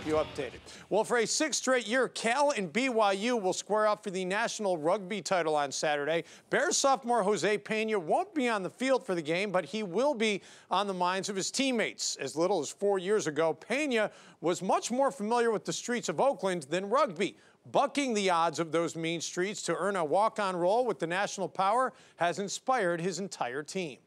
you updated. Well, for a sixth straight year, Cal and BYU will square up for the national rugby title on Saturday. Bears sophomore Jose Pena won't be on the field for the game, but he will be on the minds of his teammates. As little as 4 years ago, Pena was much more familiar with the streets of Oakland than rugby. Bucking the odds of those mean streets to earn a walk-on role with the national power has inspired his entire team.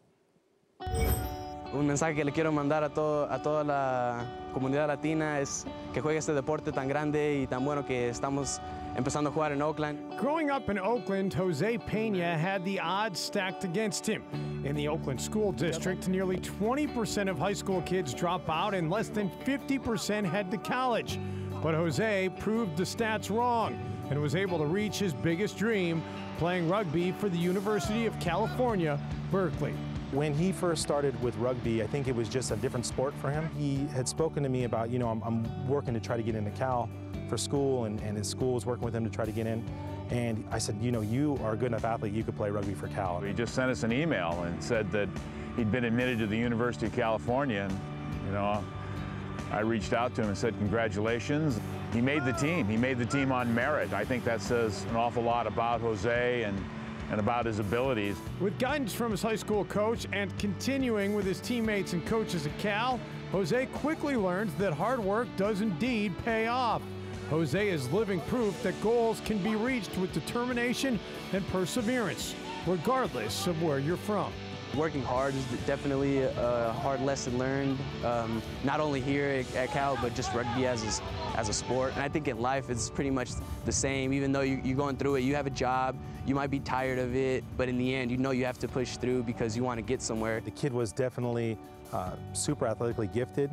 Un mensaje que le quiero mandar a toda la comunidad latina es que juegue este deporte tan grande y tan bueno que estamos empezando a jugar en Oakland. Growing up in Oakland, Jose Pena had the odds stacked against him. In the Oakland school district, nearly 20% of high school kids drop out and less than 50% head to college. But Jose proved the stats wrong and was able to reach his biggest dream, playing rugby for the University of California, Berkeley. When he first started with rugby, I think it was just a different sport for him. He had spoken to me about, you know, I'm working to try to get into Cal for school, and his school was working with him to try to get in. And I said, you know, you are a good enough athlete, you could play rugby for Cal. He just sent us an email and said that he'd been admitted to the University of California, and, you know, I reached out to him and said, congratulations. He made the team. He made the team on merit. I think that says an awful lot about Jose and about his abilities. With guidance from his high school coach and continuing with his teammates and coaches at Cal, Jose quickly learned that hard work does indeed pay off. Jose is living proof that goals can be reached with determination and perseverance, regardless of where you're from. Working hard is definitely a hard lesson learned, not only here at Cal, but just rugby as a sport. And I think in life it's pretty much the same. Even though you're going through it, you have a job, you might be tired of it, but in the end, you know you have to push through because you want to get somewhere. The kid was definitely super athletically gifted,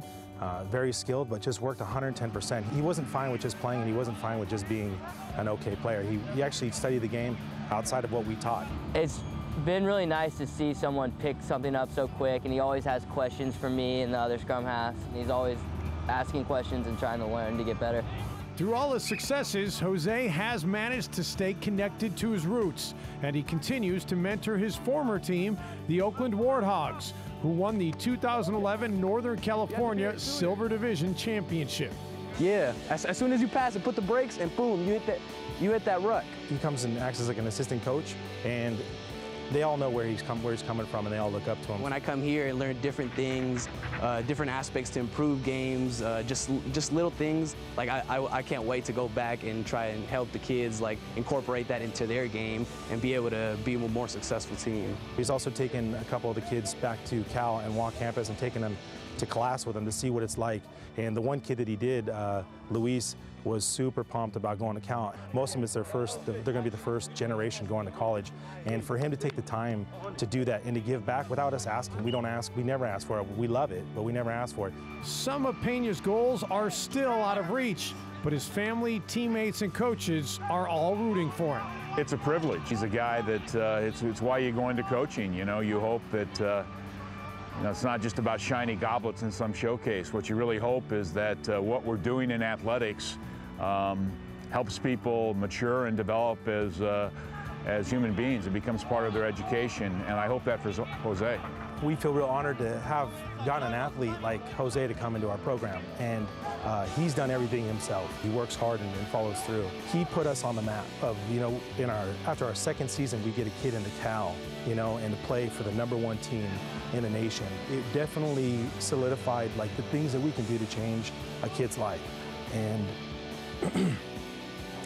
very skilled, but just worked 110%. He wasn't fine with just playing, and he wasn't fine with just being an okay player. He actually studied the game outside of what we taught. It's been really nice to see someone pick something up so quick, and he always has questions for me and the other scrum half. He's always asking questions and trying to learn to get better. Through all his successes, Jose has managed to stay connected to his roots, and he continues to mentor his former team, the Oakland Warthogs, who won the 2011 Northern California Silver Division Championship. Yeah, as soon as you pass it, put the brakes, and boom, you hit that ruck. He comes and acts as like an assistant coach, and they all know where he's coming from, and they all look up to him. When I come here and learn different things, different aspects to improve games, just little things, like I can't wait to go back and try and help the kids, like incorporate that into their game and be able to be a more successful team. He's also taken a couple of the kids back to Cal and Walk campus and taken them to class with them to see what it's like. And the one kid that he did, Luis, was super pumped about going to Cal. Most of them, they're going to be the first generation going to college. And for him to take the time to do that and to give back without us asking, we never ask for it. We love it, but we never ask for it. Some of Pena's goals are still out of reach, but his family, teammates, and coaches are all rooting for him. It's a privilege. He's a guy that it's why you go into coaching. You know, you hope that you know, it's not just about shiny goblets in some showcase. What you really hope is that what we're doing in athletics helps people mature and develop as human beings. It becomes part of their education, and I hope that for Jose. We feel real honored to have gotten an athlete like Jose to come into our program, and he's done everything himself. He works hard and follows through. He put us on the map of, you know, after our second season, we get a kid into Cal, you know, and to play for the #1 team in the nation. It definitely solidified like the things that we can do to change a kid's life. And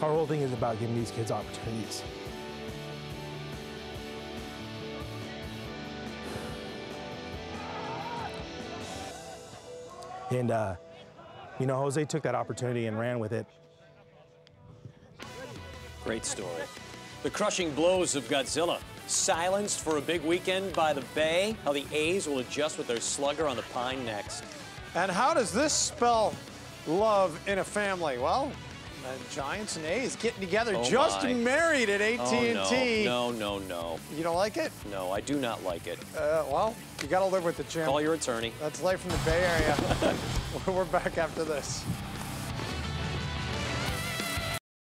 our whole thing is about giving these kids opportunities. And, you know, Jose took that opportunity and ran with it. Great story. The crushing blows of Godzilla. Silenced for a big weekend by the Bay. How the A's will adjust with their slugger on the Pine next. And how does this spell love in a family? Well, Giants and A's getting together, just married at AT&T. Oh, no. You don't like it? No, I do not like it. Well, you got to live with it, Jim. Call your attorney. That's life from the Bay Area. We're back after this.